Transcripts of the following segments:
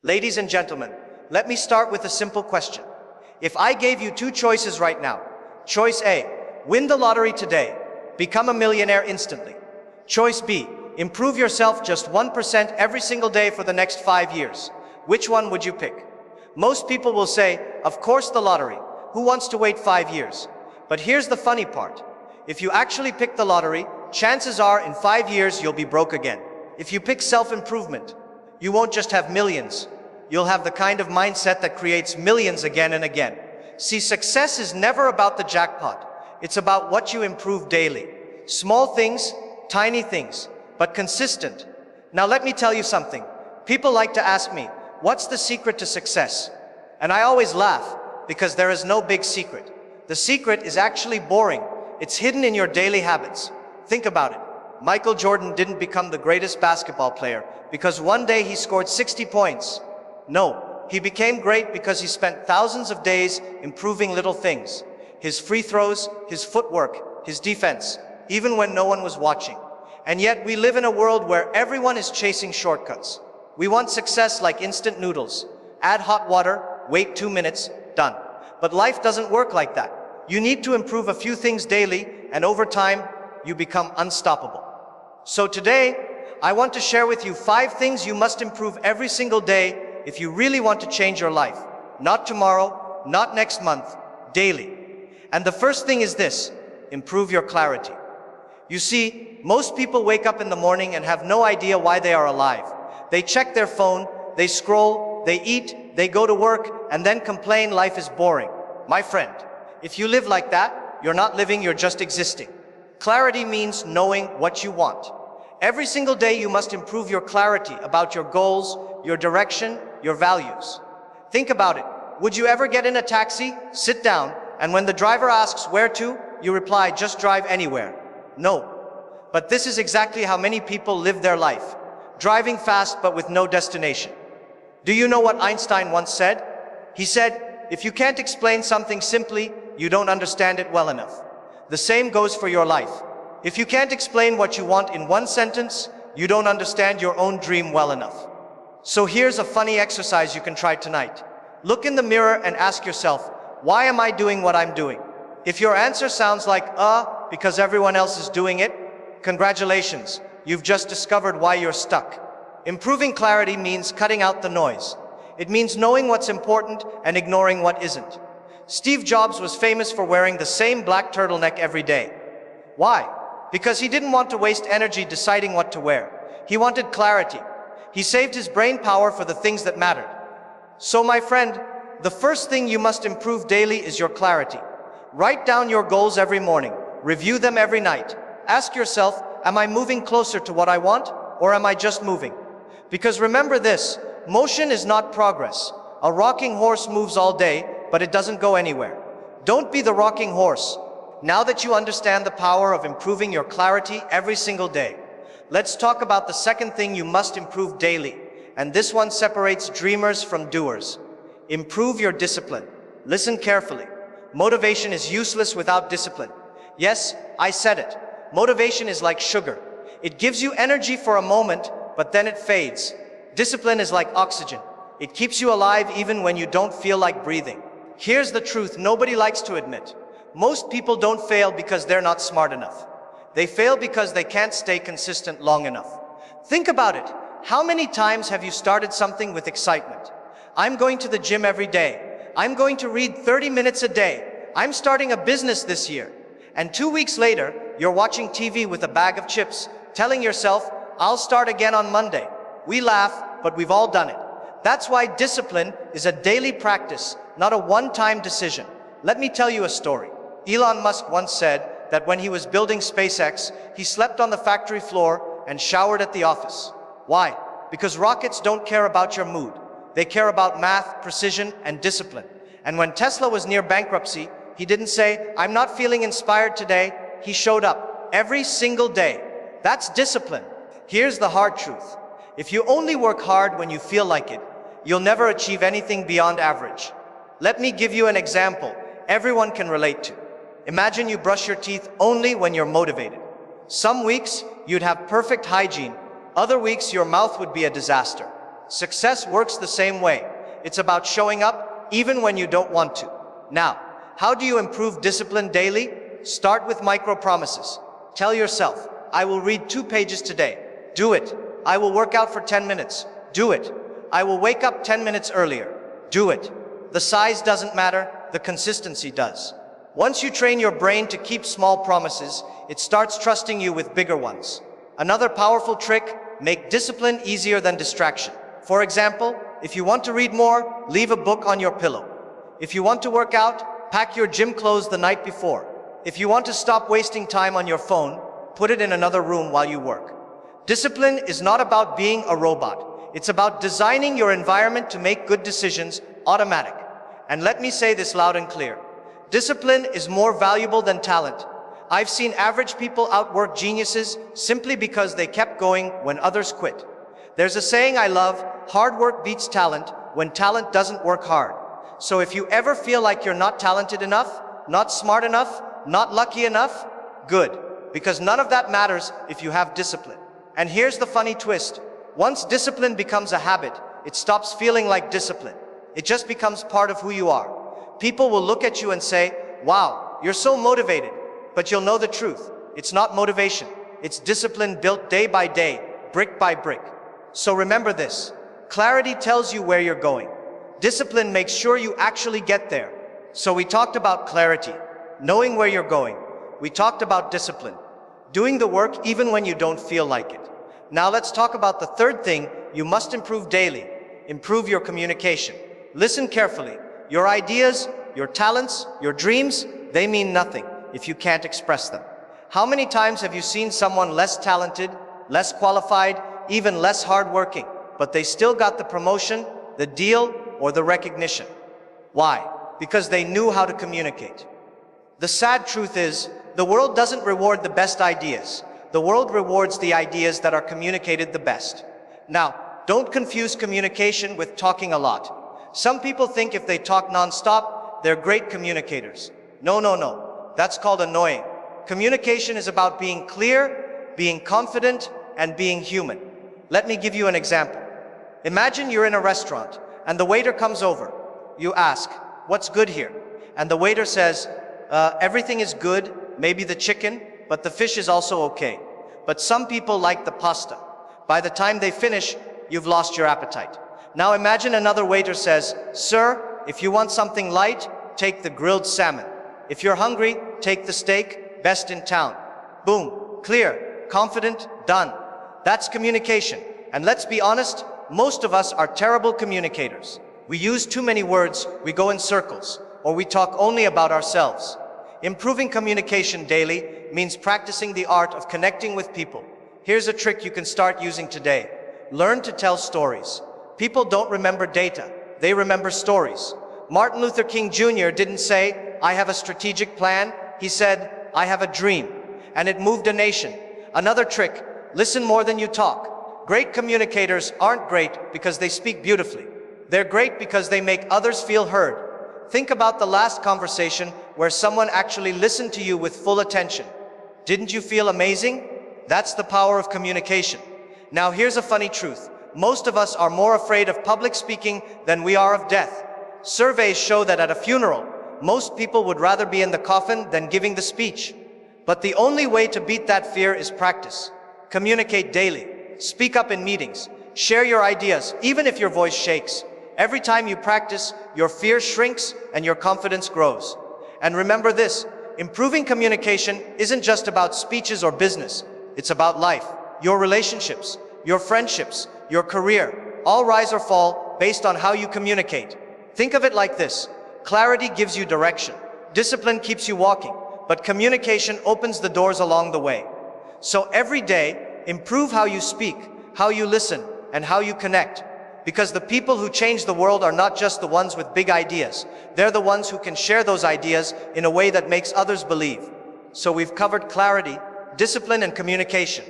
Ladies and gentlemen, let me start with a simple question. If I gave you two choices right now, choice A, win the lottery today, become a millionaire instantly. Choice B, improve yourself just 1% every single day for the next 5 years. Which one would you pick? Most people will say, of course the lottery. Who wants to wait 5 years? But here's the funny part. If you actually pick the lottery, chances are in 5 years you'll be broke again. If you pick self-improvement, you won't just have millions. You'll have the kind of mindset that creates millions again and again. See, success is never about the jackpot. It's about what you improve daily. Small things, tiny things, but consistent. Now let me tell you something. People like to ask me, what's the secret to success? And I always laugh, because there is no big secret. The secret is actually boring. It's hidden in your daily habits. Think about it. Michael Jordan didn't become the greatest basketball player because one day he scored 60 points. No, he became great because he spent thousands of days improving little things. His free throws, his footwork, his defense, even when no one was watching. And yet we live in a world where everyone is chasing shortcuts. We want success like instant noodles. Add hot water, wait 2 minutes, done. But life doesn't work like that. You need to improve a few things daily, and over time, you become unstoppable. So today, I want to share with you 5 things you must improve every single day if you really want to change your life. Not tomorrow, not next month, daily. And the first thing is this: improve your clarity. You see, most people wake up in the morning and have no idea why they are alive. They check their phone, they scroll, they eat, they go to work, and then complain life is boring. My friend, if you live like that, you're not living, you're just existing. Clarity means knowing what you want. Every single day you must improve your clarity about your goals, your direction, your values. Think about it. Would you ever get in a taxi, sit down, and when the driver asks where to, you reply, just drive anywhere? No. But this is exactly how many people live their life. Driving fast but with no destination. Do you know what Einstein once said? He said, if you can't explain something simply, you don't understand it well enough. The same goes for your life. If you can't explain what you want in one sentence, you don't understand your own dream well enough. So here's a funny exercise you can try tonight. Look in the mirror and ask yourself, why am I doing what I'm doing? If your answer sounds like, because everyone else is doing it, congratulations, you've just discovered why you're stuck. Improving clarity means cutting out the noise. It means knowing what's important and ignoring what isn't. Steve Jobs was famous for wearing the same black turtleneck every day. Why? Because he didn't want to waste energy deciding what to wear. He wanted clarity. He saved his brain power for the things that mattered. So my friend, the first thing you must improve daily is your clarity. Write down your goals every morning. Review them every night. Ask yourself, am I moving closer to what I want, or am I just moving? Because remember this, motion is not progress. A rocking horse moves all day, but it doesn't go anywhere. Don't be the rocking horse. Now that you understand the power of improving your clarity every single day, let's talk about the second thing you must improve daily. And this one separates dreamers from doers. Improve your discipline. Listen carefully. Motivation is useless without discipline. Yes, I said it. Motivation is like sugar. It gives you energy for a moment, but then it fades. Discipline is like oxygen. It keeps you alive even when you don't feel like breathing. Here's the truth nobody likes to admit. Most people don't fail because they're not smart enough. They fail because they can't stay consistent long enough. Think about it. How many times have you started something with excitement? I'm going to the gym every day. I'm going to read 30 minutes a day. I'm starting a business this year. And 2 weeks later, you're watching TV with a bag of chips, telling yourself, I'll start again on Monday. We laugh, but we've all done it. That's why discipline is a daily practice, not a one-time decision. Let me tell you a story. Elon Musk once said that when he was building SpaceX, he slept on the factory floor and showered at the office. Why? Because rockets don't care about your mood. They care about math, precision, and discipline. And when Tesla was near bankruptcy, he didn't say, I'm not feeling inspired today. He showed up every single day. That's discipline. Here's the hard truth. If you only work hard when you feel like it, you'll never achieve anything beyond average. Let me give you an example everyone can relate to. Imagine you brush your teeth only when you're motivated. Some weeks, you'd have perfect hygiene. Other weeks, your mouth would be a disaster. Success works the same way. It's about showing up even when you don't want to. Now, how do you improve discipline daily? Start with micro promises. Tell yourself, I will read 2 pages today. Do it. I will work out for 10 minutes. Do it. I will wake up 10 minutes earlier. Do it. The size doesn't matter, the consistency does. Once you train your brain to keep small promises, it starts trusting you with bigger ones. Another powerful trick, make discipline easier than distraction. For example, if you want to read more, leave a book on your pillow. If you want to work out, pack your gym clothes the night before. If you want to stop wasting time on your phone, put it in another room while you work. Discipline is not about being a robot. It's about designing your environment to make good decisions automatic. And let me say this loud and clear. Discipline is more valuable than talent. I've seen average people outwork geniuses simply because they kept going when others quit. There's a saying I love, hard work beats talent when talent doesn't work hard. So if you ever feel like you're not talented enough, not smart enough, not lucky enough, good. Because none of that matters if you have discipline. And here's the funny twist. Once discipline becomes a habit, it stops feeling like discipline. It just becomes part of who you are. People will look at you and say, wow, you're so motivated. But you'll know the truth. It's not motivation. It's discipline built day by day, brick by brick. So remember this. Clarity tells you where you're going. Discipline makes sure you actually get there. So we talked about clarity, knowing where you're going. We talked about discipline, doing the work even when you don't feel like it. Now let's talk about the third thing you must improve daily. Improve your communication. Listen carefully. Your ideas, your talents, your dreams, they mean nothing if you can't express them. How many times have you seen someone less talented, less qualified, even less hardworking, but they still got the promotion, the deal, or the recognition? Why? Because they knew how to communicate. The sad truth is, the world doesn't reward the best ideas. The world rewards the ideas that are communicated the best. Now, don't confuse communication with talking a lot. Some people think if they talk non-stop, they're great communicators. No, no, no. That's called annoying. Communication is about being clear, being confident, and being human. Let me give you an example. Imagine you're in a restaurant, and the waiter comes over. You ask, what's good here? And the waiter says, everything is good, maybe the chicken, but the fish is also okay. But some people like the pasta. By the time they finish, you've lost your appetite. Now imagine another waiter says, sir, if you want something light, take the grilled salmon. If you're hungry, take the steak, best in town. Boom, clear, confident, done. That's communication. And let's be honest, most of us are terrible communicators. We use too many words, we go in circles, or we talk only about ourselves. Improving communication daily means practicing the art of connecting with people. Here's a trick you can start using today. Learn to tell stories. People don't remember data, they remember stories. Martin Luther King Jr. didn't say, I have a strategic plan. He said, I have a dream. And it moved a nation. Another trick, listen more than you talk. Great communicators aren't great because they speak beautifully. They're great because they make others feel heard. Think about the last conversation where someone actually listened to you with full attention. Didn't you feel amazing? That's the power of communication. Now here's a funny truth. Most of us are more afraid of public speaking than we are of death. Surveys show that at a funeral, most people would rather be in the coffin than giving the speech. But the only way to beat that fear is practice. Communicate daily. Speak up in meetings. Share your ideas, even if your voice shakes. Every time you practice, your fear shrinks and your confidence grows. And remember this, improving communication isn't just about speeches or business. It's about life, your relationships, your friendships, your career. All rise or fall based on how you communicate. Think of it like this. Clarity gives you direction. Discipline keeps you walking. But communication opens the doors along the way. So every day, improve how you speak, how you listen, and how you connect. Because the people who change the world are not just the ones with big ideas. They're the ones who can share those ideas in a way that makes others believe. So we've covered clarity, discipline, and communication.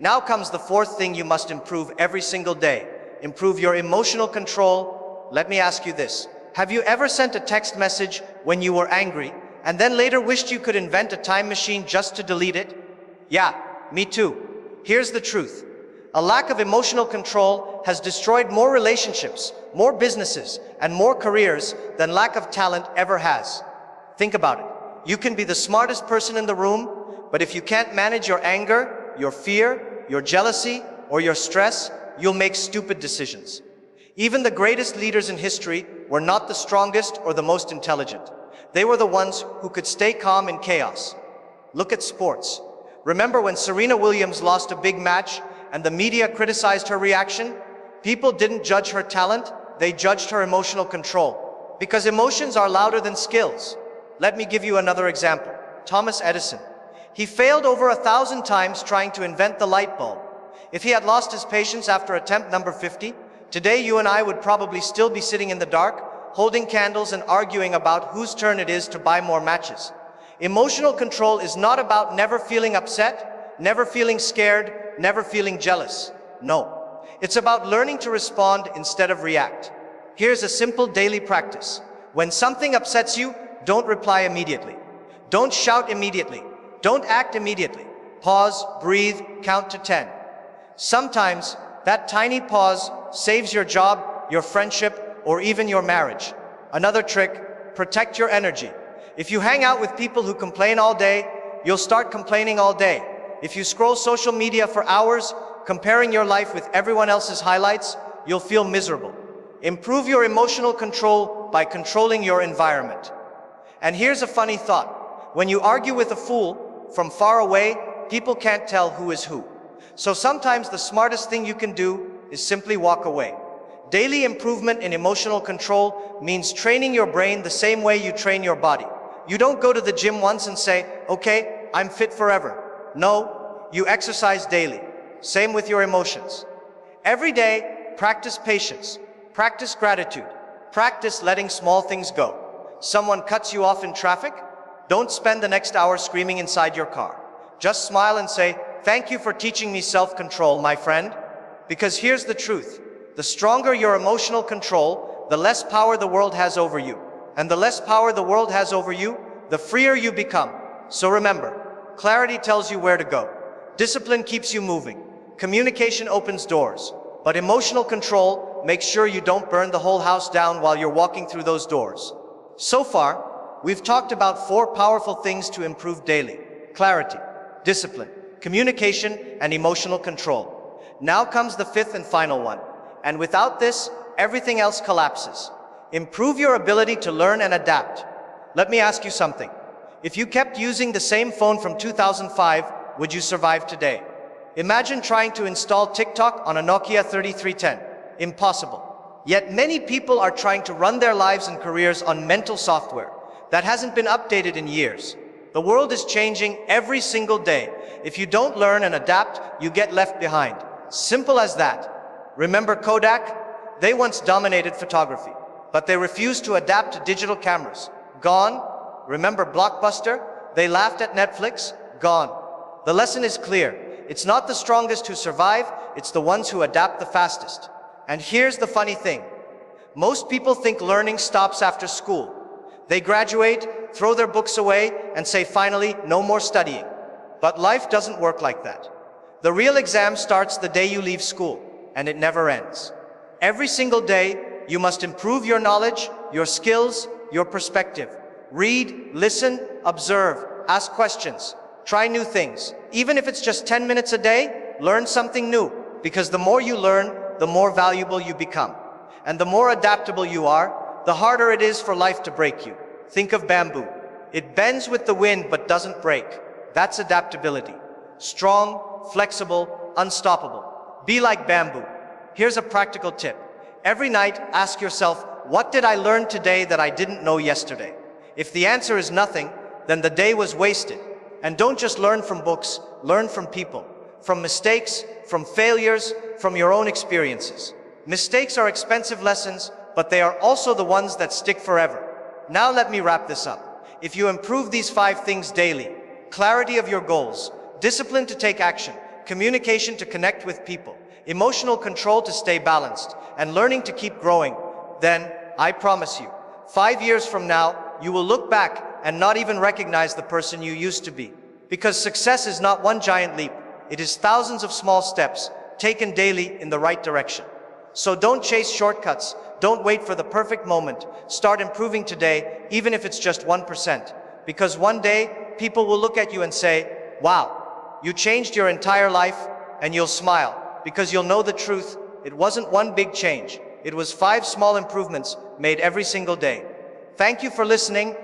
Now comes the fourth thing you must improve every single day. Improve your emotional control. Let me ask you this. Have you ever sent a text message when you were angry and then later wished you could invent a time machine just to delete it? Yeah, me too. Here's the truth. A lack of emotional control has destroyed more relationships, more businesses, and more careers than lack of talent ever has. Think about it. You can be the smartest person in the room, but if you can't manage your anger, your fear, your jealousy, or your stress, you'll make stupid decisions. Even the greatest leaders in history were not the strongest or the most intelligent. They were the ones who could stay calm in chaos. Look at sports. Remember when Serena Williams lost a big match and the media criticized her reaction? People didn't judge her talent, they judged her emotional control. Because emotions are louder than skills. Let me give you another example. Thomas Edison. He failed over 1,000 times trying to invent the light bulb. If he had lost his patience after attempt number 50, today you and I would probably still be sitting in the dark, holding candles and arguing about whose turn it is to buy more matches. Emotional control is not about never feeling upset, never feeling scared, never feeling jealous. No. It's about learning to respond instead of react. Here's a simple daily practice. When something upsets you, don't reply immediately. Don't shout immediately. Don't act immediately. Pause, breathe, count to 10. Sometimes that tiny pause saves your job, your friendship, or even your marriage. Another trick, protect your energy. If you hang out with people who complain all day, you'll start complaining all day. If you scroll social media for hours, comparing your life with everyone else's highlights, you'll feel miserable. Improve your emotional control by controlling your environment. And here's a funny thought. When you argue with a fool from far away, people can't tell who is who. So sometimes the smartest thing you can do is simply walk away. Daily improvement in emotional control means training your brain the same way you train your body. You don't go to the gym once and say, okay, I'm fit forever. No, you exercise daily. Same with your emotions. Every day, practice patience, practice gratitude, practice letting small things go. Someone cuts you off in traffic? Don't spend the next hour screaming inside your car. Just smile and say, thank you for teaching me self-control, my friend. Because here's the truth. The stronger your emotional control, the less power the world has over you. And the less power the world has over you, the freer you become. So remember, clarity tells you where to go. Discipline keeps you moving. Communication opens doors. But emotional control makes sure you don't burn the whole house down while you're walking through those doors. So far, we've talked about 4 powerful things to improve daily: clarity, discipline, communication, and emotional control. Now comes the 5th and final one. And without this, everything else collapses. Improve your ability to learn and adapt. Let me ask you something. If you kept using the same phone from 2005, would you survive today? Imagine trying to install TikTok on a Nokia 3310. Impossible. Yet many people are trying to run their lives and careers on mental software that hasn't been updated in years. The world is changing every single day. If you don't learn and adapt, you get left behind. Simple as that. Remember Kodak? They once dominated photography, but they refused to adapt to digital cameras. Gone. Remember Blockbuster? They laughed at Netflix. Gone. The lesson is clear. It's not the strongest who survive, it's the ones who adapt the fastest. And here's the funny thing. Most people think learning stops after school. They graduate, throw their books away, and say finally, no more studying. But life doesn't work like that. The real exam starts the day you leave school, and it never ends. Every single day, you must improve your knowledge, your skills, your perspective. Read, listen, observe, ask questions, try new things. Even if it's just 10 minutes a day, learn something new. Because the more you learn, the more valuable you become. And the more adaptable you are, the harder it is for life to break you. Think of bamboo. It bends with the wind but doesn't break. That's adaptability. Strong, flexible, unstoppable. Be like bamboo. Here's a practical tip. Every night, ask yourself, what did I learn today that I didn't know yesterday? If the answer is nothing, then the day was wasted. And don't just learn from books, learn from people. From mistakes, from failures, from your own experiences. Mistakes are expensive lessons, but they are also the ones that stick forever. Now let me wrap this up. If you improve these 5 things daily: clarity of your goals, discipline to take action, communication to connect with people, emotional control to stay balanced, and learning to keep growing, then I promise you, 5 years from now, you will look back and not even recognize the person you used to be. Because success is not one giant leap. It is thousands of small steps, taken daily in the right direction. So don't chase shortcuts. Don't wait for the perfect moment. Start improving today, even if it's just 1%. Because one day, people will look at you and say, wow, you changed your entire life, and you'll smile. Because you'll know the truth, it wasn't one big change. It was 5 small improvements made every single day. Thank you for listening.